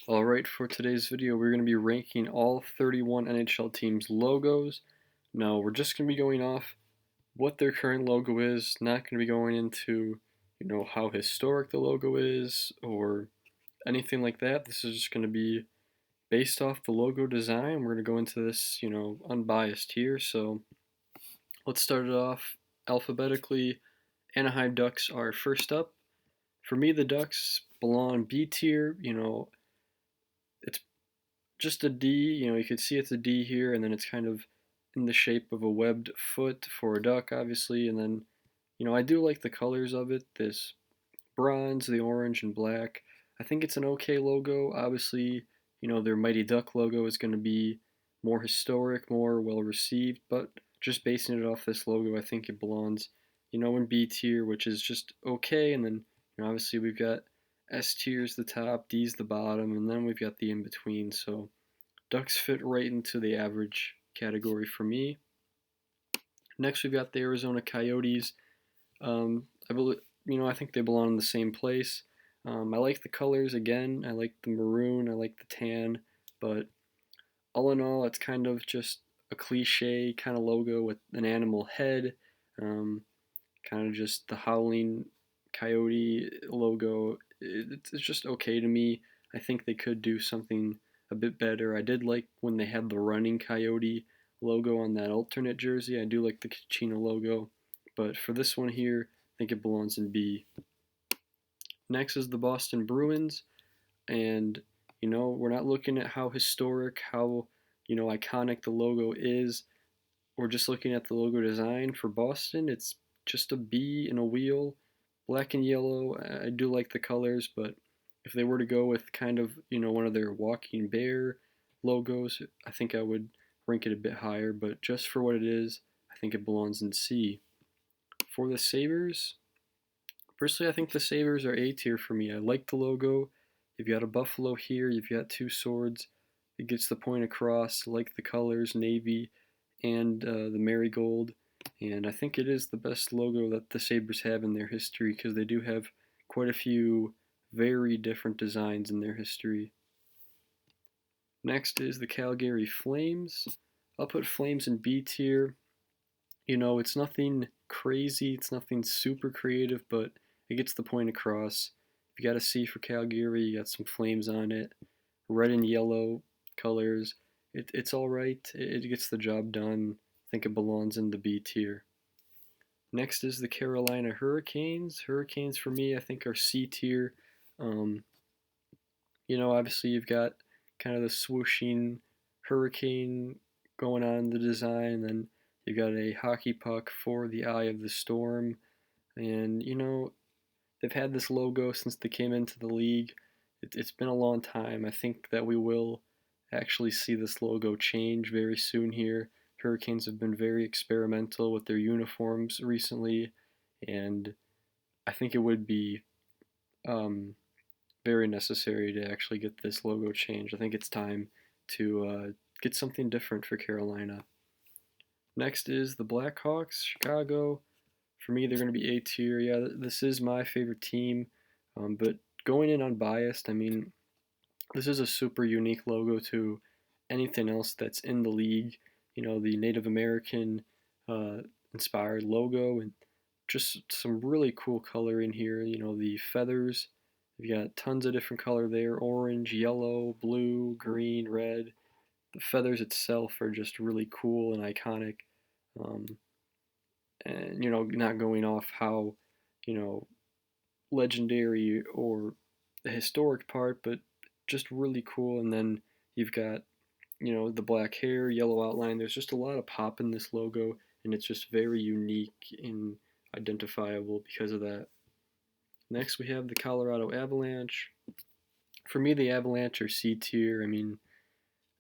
Alright, for today's video, we're going to be ranking all 31 NHL teams' logos. Now, we're just going to be going off what their current logo is, not going to be going into, how historic the logo is or anything like that. This is just going to be based off the logo design. We're going to go into this, unbiased here. So, let's start it off alphabetically. Anaheim Ducks are first up. For me, the Ducks belong B tier. It's just a D, you could see it's a D here, and then it's kind of in the shape of a webbed foot for a duck, obviously, and then, I do like the colors of it, this bronze, the orange, and black. I think it's an okay logo. Obviously, their Mighty Duck logo is going to be more historic, more well received, but just basing it off this logo, I think it belongs, in B tier, which is just okay, and then, obviously we've got S tier's the top, D's the bottom, and then we've got the in between. So Ducks fit right into the average category for me. Next, we've got the Arizona Coyotes. I believe, I think they belong in the same place. I like the colors again. I like the maroon. I like the tan. But all in all, it's kind of just a cliche kind of logo with an animal head. Um, Kind of just the howling coyote logo. It's just okay to me. I think they could do something a bit better. I did like when they had the running coyote logo on that alternate jersey. I do like the Kachina logo, but for this one here, I think it belongs in B. Next is the Boston Bruins, and we're not looking at how historic, how iconic the logo is. We're just looking at the logo design for Boston. It's just a B and a wheel, black and yellow. I do like the colors, but if they were to go with kind of, one of their walking bear logos, I think I would rank it a bit higher, but just for what it is, I think it belongs in C. For the Sabres, personally, I think the Sabres are A tier for me. I like the logo. You've got a buffalo here, you've got two swords. It gets the point across. I like the colors, navy and the marigold. And I think it is the best logo that the Sabres have in their history because they do have quite a few very different designs in their history. Next is the Calgary Flames. I'll put Flames in B tier. It's nothing crazy, it's nothing super creative, but it gets the point across. You got a C for Calgary, you got some flames on it, red and yellow colors. It's all right. It gets the job done. I think it belongs in the B tier. Next is the Carolina Hurricanes. Hurricanes for me, I think, are C tier. Um, Obviously you've got kind of the swooshing hurricane going on in the design, and you've got a hockey puck for the eye of the storm. And they've had this logo since they came into the league. It's been a long time. I think that we will actually see this logo change very soon here. Hurricanes have been very experimental with their uniforms recently, and I think it would be um, very necessary to actually get this logo changed. I think it's time to get something different for Carolina. Next is the Blackhawks Chicago. For me, they're going to be A tier. Yeah, this is my favorite team, but going in unbiased, I mean, this is a super unique logo to anything else that's in the league. The Native American uh, inspired logo and just some really cool color in here. The feathers. You've got tons of different color there: orange, yellow, blue, green, red. The feathers itself are just really cool and iconic. Um, and not going off how you know legendary or the historic part, but just really cool. And then you've got the black hair, yellow outline. There's just a lot of pop in this logo, and it's just very unique and identifiable because of that. Next, we have the Colorado Avalanche. For me, the Avalanche are C tier. I mean,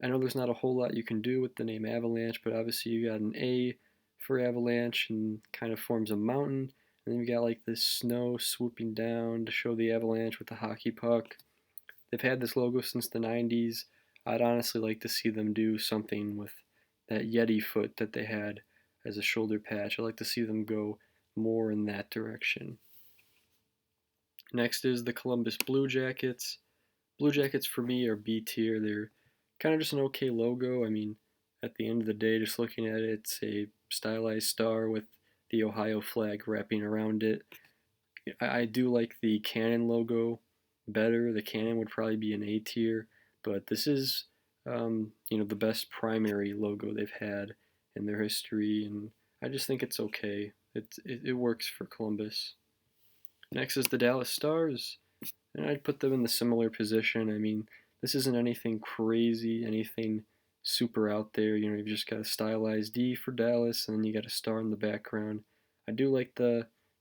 I know there's not a whole lot you can do with the name Avalanche, but obviously you got an A for Avalanche and kind of forms a mountain. And then you got like this snow swooping down to show the Avalanche with the hockey puck. They've had this logo since the 90s. I'd honestly like to see them do something with that Yeti foot that they had as a shoulder patch. I'd like to see them go more in that direction. Next is the Columbus Blue Jackets. Blue Jackets for me are B tier. They're kind of just an okay logo. I mean, at the end of the day, just looking at it, it's a stylized star with the Ohio flag wrapping around it. I do like the Canon logo better. The Canon would probably be an A tier, but this is, the best primary logo they've had in their history, and I just think it's okay. It works for Columbus. Next is the Dallas Stars, and I'd put them in the similar position. I mean, this isn't anything crazy, anything super out there. You've just got a stylized D for Dallas, and then you got a star in the background. I do like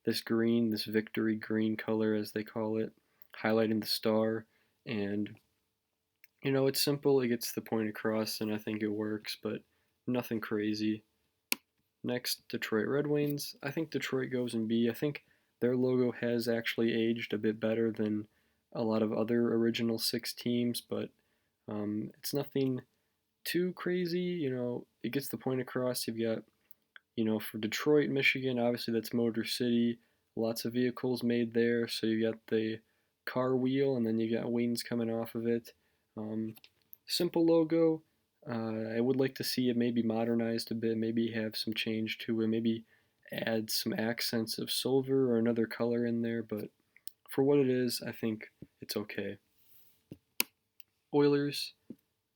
this green, this victory green color as they call it, highlighting the star, and it's simple. It gets the point across, and I think it works, but nothing crazy. Next, Detroit Red Wings. I think Detroit goes in B. I think their logo has actually aged a bit better than a lot of other original six teams, but it's nothing too crazy. It gets the point across. You've got, for Detroit, Michigan, obviously that's Motor City. Lots of vehicles made there. So you got the car wheel, and then you got wings coming off of it. Simple logo. I would like to see it maybe modernized a bit, maybe have some change to it, maybe add some accents of silver or another color in there, but for what it is, I think it's okay. Oilers,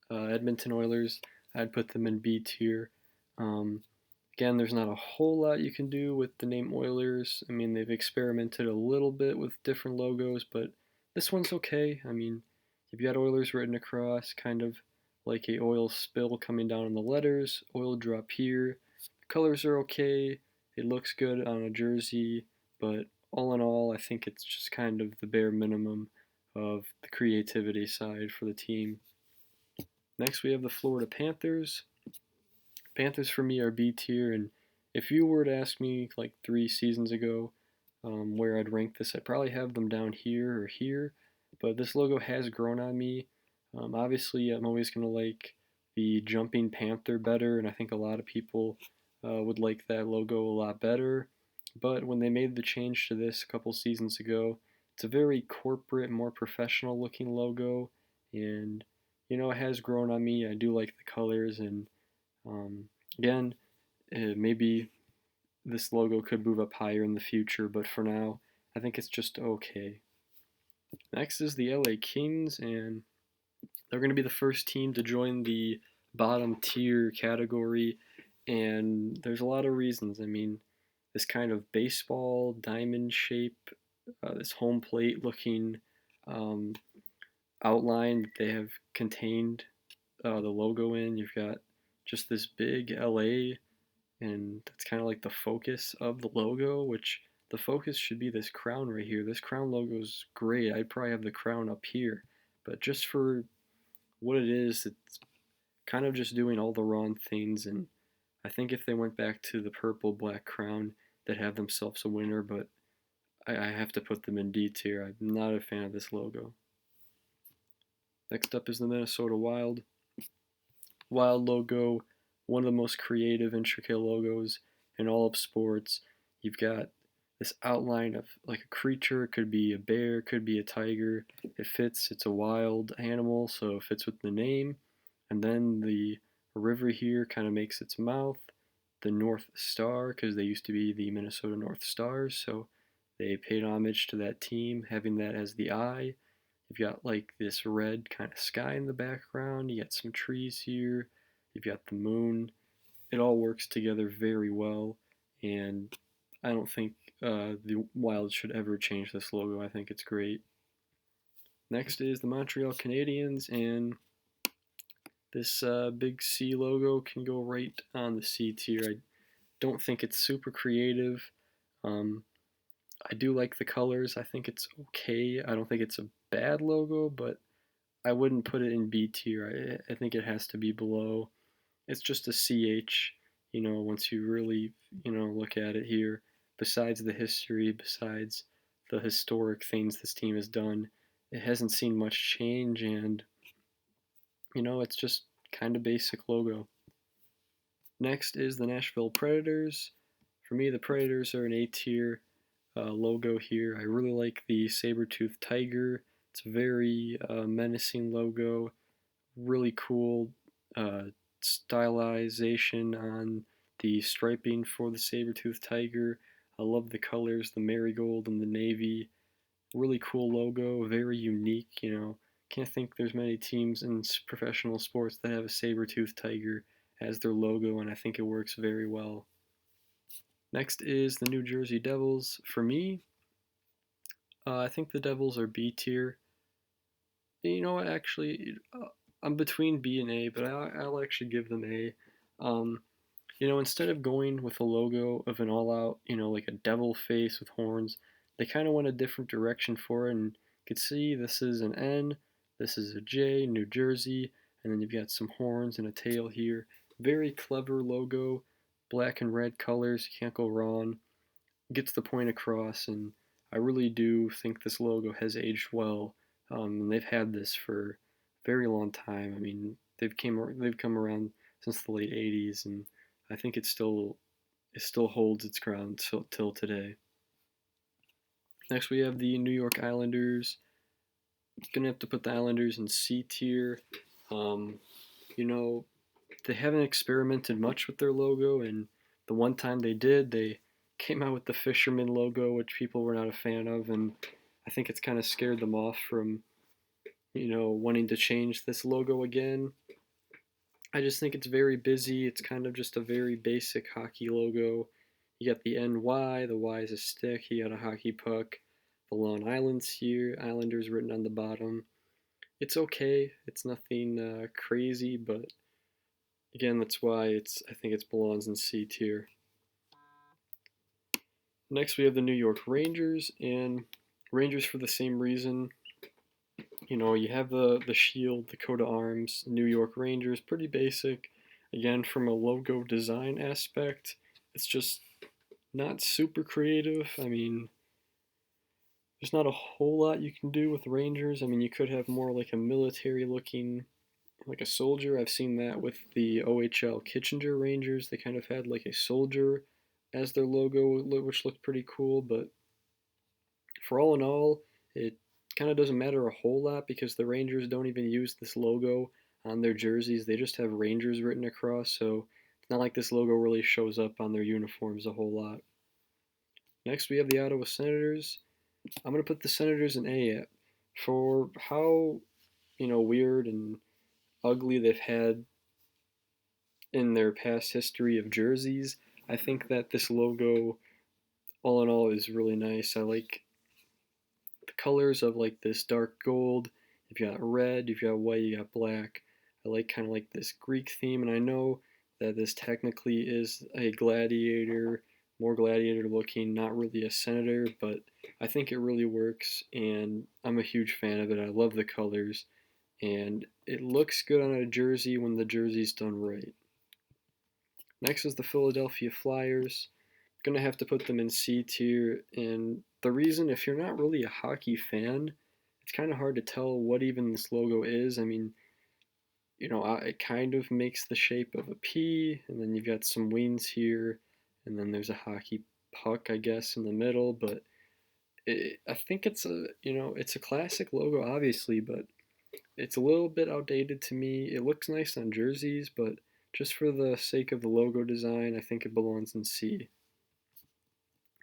Edmonton Oilers, I'd put them in B tier. Again, there's not a whole lot you can do with the name Oilers. I mean, they've experimented a little bit with different logos, but this one's okay. I mean, you've got Oilers written across, kind of like a oil spill coming down on the letters, oil drop here. The colors are okay. It looks good on a jersey, but all in all, I think it's just kind of the bare minimum of the creativity side for the team. Next, we have the Florida Panthers. Panthers for me are B tier, and if you were to ask me like 3 seasons ago where I'd rank this, I'd probably have them down here or here, but this logo has grown on me. Obviously, I'm always going to like the Jumping Panther better, and I think a lot of people would like that logo a lot better. But when they made the change to this a couple seasons ago, it's a very corporate, more professional looking logo, and it has grown on me. I do like the colors, and again, maybe this logo could move up higher in the future, but for now, I think it's just okay. Next is the LA Kings, and they're going to be the first team to join the bottom tier category, and there's a lot of reasons. I mean, this kind of baseball diamond shape, this home plate looking um, outline they have contained the logo in. You've got just this big LA, and that's kind of like the focus of the logo, which the focus should be this crown right here. This crown logo is great. I'd probably have the crown up here, but just for what it is, it's kind of just doing all the wrong things, and I think if they went back to the purple black crown, they'd have themselves a winner, but I have to put them in D tier. I'm not a fan of this logo. Next up is the Minnesota Wild. Wild logo, one of the most creative, intricate logos in all of sports. You've got this outline of like a creature. It could be a bear, could be a tiger. It fits. It's a wild animal, so it fits with the name. And then the river here kind of makes its mouth. The North Star, because they used to be the Minnesota North Stars, so they paid homage to that team, having that as the eye. You've got like this red kind of sky in the background. You got some trees here. You've got the moon. It all works together very well, and I don't think the Wild should ever change this logo. I think it's great. Next is the Montreal Canadiens, and this big C logo can go right on the C tier. I don't think it's super creative. I do like the colors. I think it's okay. I don't think it's a bad logo, but I wouldn't put it in B tier. I think it has to be below. It's just a CH, once you really, look at it here. Besides the history, besides the historic things this team has done, it hasn't seen much change, and, it's just kind of basic logo. Next is the Nashville Predators. For me, the Predators are an A tier logo here. I really like the saber-toothed tiger, It's a very menacing logo, really cool stylization on the striping for the saber-toothed tiger. I love the colors, the marigold and the navy. Really cool logo, very unique. Can't think there's many teams in professional sports that have a saber-toothed tiger as their logo, and I think it works very well. Next is the New Jersey Devils. For me, I think the Devils are B tier. You know what? Actually, I'm between B and A, but I'll actually give them A. Um, instead of going with a logo of an all-out, like a devil face with horns, they kind of went a different direction for it, and you could see this is an N, this is a J, New Jersey, and then you've got some horns and a tail here. Very clever logo, black and red colors, you can't go wrong. Gets the point across, and I really do think this logo has aged well. And they've had this for a very long time. I mean, they've come around since the late '80s, and I think it still holds its ground till today. Next, we have the New York Islanders. Gonna have to put the Islanders in C tier. Um, you know, they haven't experimented much with their logo, and the one time they did, they came out with the fisherman logo, which people were not a fan of, and I think it's kind of scared them off from, wanting to change this logo again. I just think it's very busy. It's kind of just a very basic hockey logo. You got the NY, the Y is a stick, you got a hockey puck, the Long Island's here, Islanders written on the bottom. It's okay. It's nothing crazy, but again, that's why I think it belongs in C tier. Next, we have the New York Rangers, and Rangers for the same reason. You have the shield, the coat of arms, New York Rangers, pretty basic. Again, from a logo design aspect, it's just not super creative. I mean, there's not a whole lot you can do with Rangers. I mean, you could have more like a military looking, like a soldier. I've seen that with the OHL Kitchener Rangers. They kind of had like a soldier as their logo, which looked pretty cool. But for all in all, it kind of doesn't matter a whole lot because the Rangers don't even use this logo on their jerseys. They just have Rangers written across, so it's not like this logo really shows up on their uniforms a whole lot. Next, we have the Ottawa Senators. I'm going to put the Senators in A for how, weird and ugly they've had in their past history of jerseys. I think that this logo, all in all, is really nice. I like the colors of like this dark gold. If you got red, if you got white, you got black. I like kind of like this Greek theme, and I know that this technically is a gladiator, more gladiator looking, not really a senator, but I think it really works, and I'm a huge fan of it. I love the colors, and it looks good on a jersey when the jersey's done right. Next is the Philadelphia Flyers. Gonna have to put them in C tier, and the reason, if you're not really a hockey fan, it's kind of hard to tell what even this logo is. I mean, it kind of makes the shape of a P, and then you've got some wings here, and then there's a hockey puck, I guess, in the middle. But I think it's a classic logo, obviously, but it's a little bit outdated to me. It looks nice on jerseys, but just for the sake of the logo design, I think it belongs in C.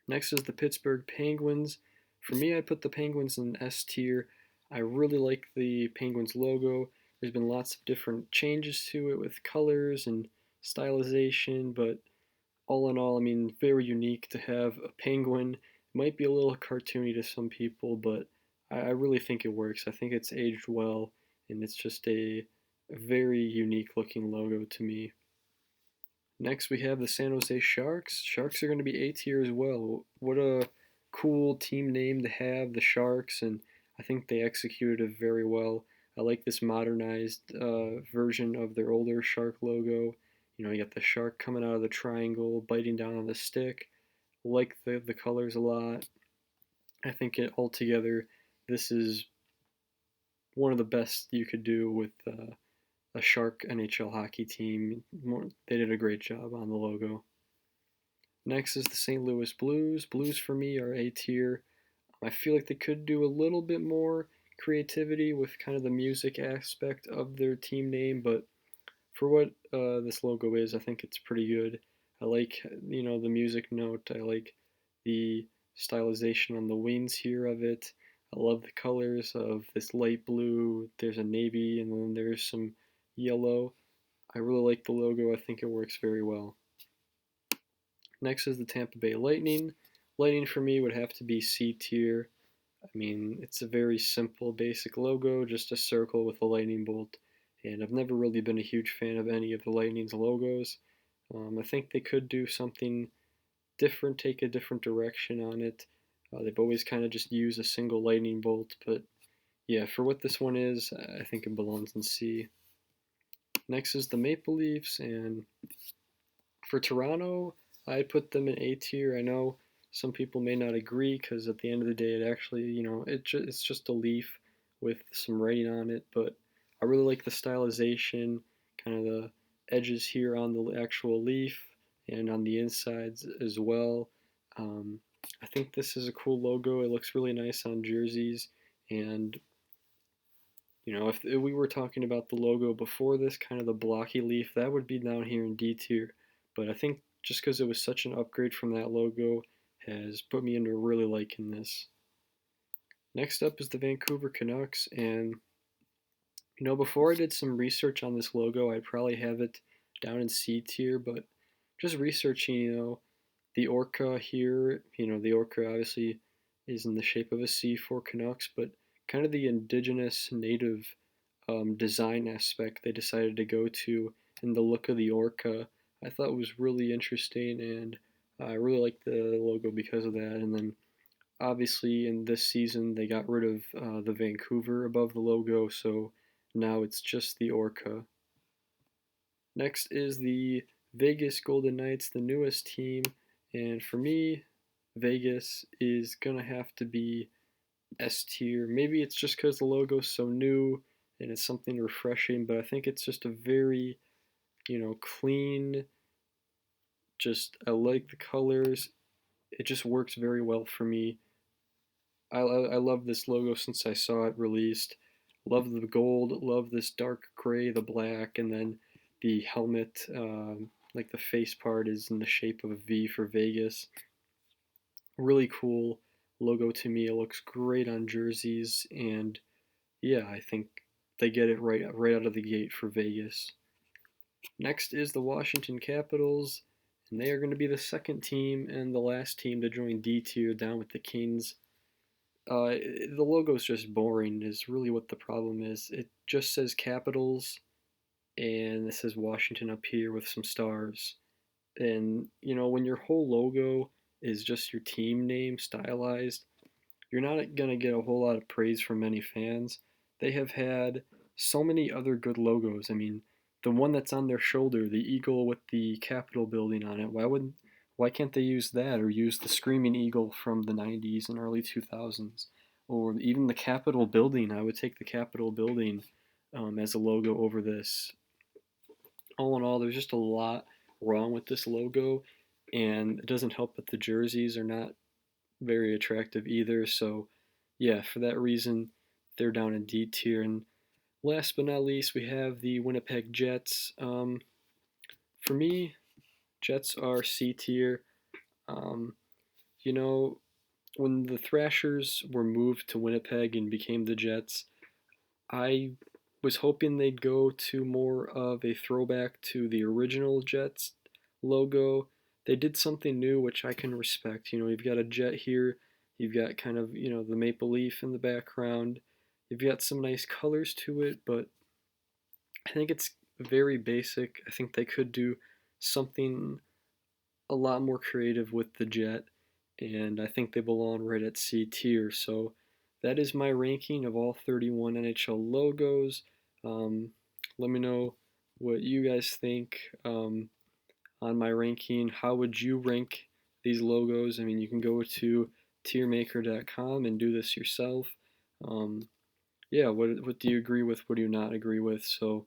Next is the Pittsburgh Penguins. For me, I put the Penguins in S tier. I really like the Penguins logo. There's been lots of different changes to it with colors and stylization, but all in all, I mean, very unique to have a penguin. It might be a little cartoony to some people, but I really think it works. I think it's aged well, and it's just a very unique looking logo to me. Next, we have the San Jose Sharks. Sharks are going to be A tier as well. What a cool team name to have, the Sharks, and I think they executed it very well. I like this modernized version of their older Shark logo. You got the shark coming out of the triangle, biting down on the stick. I like the colors a lot. I think it altogether, this is one of the best you could do with a Shark NHL hockey team. They did a great job on the logo. Next is the St. Louis Blues. Blues for me are A tier. I feel like they could do a little bit more. creativity with kind of the music aspect of their team name, but for what this logo is, I think it's pretty good. I like, the music note. I like the stylization on the wings here of it. I love the colors of this light blue. There's a navy, and then there's some yellow. I really like the logo. I think it works very well. Next is the Tampa Bay Lightning. Lightning for me would have to be C tier. I mean, it's a very simple, basic logo, just a circle with a lightning bolt. And I've never really been a huge fan of any of the Lightning's logos. I think they could do something different, take a different direction on it. They've always kind of just used a single lightning bolt, but yeah, for what this one is, I think it belongs in C. Next is the Maple Leafs, and for Toronto, I put them in A tier. I know some people may not agree because at the end of the day, it actually, it's just a leaf with some writing on it, but I really like the stylization, kind of the edges here on the actual leaf and on the insides as well. I think this is a cool logo. It looks really nice on jerseys, and if we were talking about the logo before this, kind of the blocky leaf, that would be down here in D tier. But I think just because it was such an upgrade from that logo has put me into really liking this. Next up is the Vancouver Canucks, and before I did some research on this logo, I'd probably have it down in C tier, but just researching, the orca here, the orca obviously is in the shape of a C for Canucks, but kind of the indigenous native design aspect they decided to go to in the look of the orca, I thought was really interesting, and I really liked the logo because of that. And then obviously in this season they got rid of the Vancouver above the logo, so now it's just the orca. Next is the Vegas Golden Knights, the newest team, and for me, Vegas is gonna have to be S tier. Maybe it's just because the logo's so new and it's something refreshing, but I think it's just a very, clean. I like the colors. It just works very well for me. I love this logo since I saw it released. Love the gold, love this dark gray, the black, and then the helmet, like the face part is in the shape of a V for Vegas. Really cool logo to me. It looks great on jerseys, and yeah, I think they get it right out of the gate for Vegas. Next is the Washington Capitals, and they are going to be the second team and the last team to join D tier down with the Kings. The logo's just boring, is really what the problem is. It just says Capitals, and it says Washington up here with some stars. And, when your whole logo is just your team name stylized, you're not going to get a whole lot of praise from many fans. They have had so many other good logos. I mean, the one that's on their shoulder, the eagle with the Capitol building on it, why can't they use that, or use the Screaming Eagle from the 90s and early 2000s? Or even the Capitol building. I would take the Capitol building as a logo over this. All in all, there's just a lot wrong with this logo, and it doesn't help that the jerseys are not very attractive either. So, yeah, for that reason, they're down in D tier. And last but not least, we have the Winnipeg Jets. For me, Jets are C tier. Um, you know, when the Thrashers were moved to Winnipeg and became the Jets, I was hoping they'd go to more of a throwback to the original Jets logo. They did something new, which I can respect. You've got a jet here, you've got kind of, the maple leaf in the background, you've got some nice colors to it, but I think it's very basic. I think they could do something a lot more creative with the jet, and I think they belong right at C tier. So that is my ranking of all 31 NHL logos. Let me know what you guys think on my ranking. How would you rank these logos? I mean, you can go to tiermaker.com and do this yourself. Um, yeah, what do you agree with? What do you not agree with? So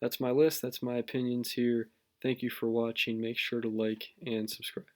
that's my list. That's my opinions here. Thank you for watching. Make sure to like and subscribe.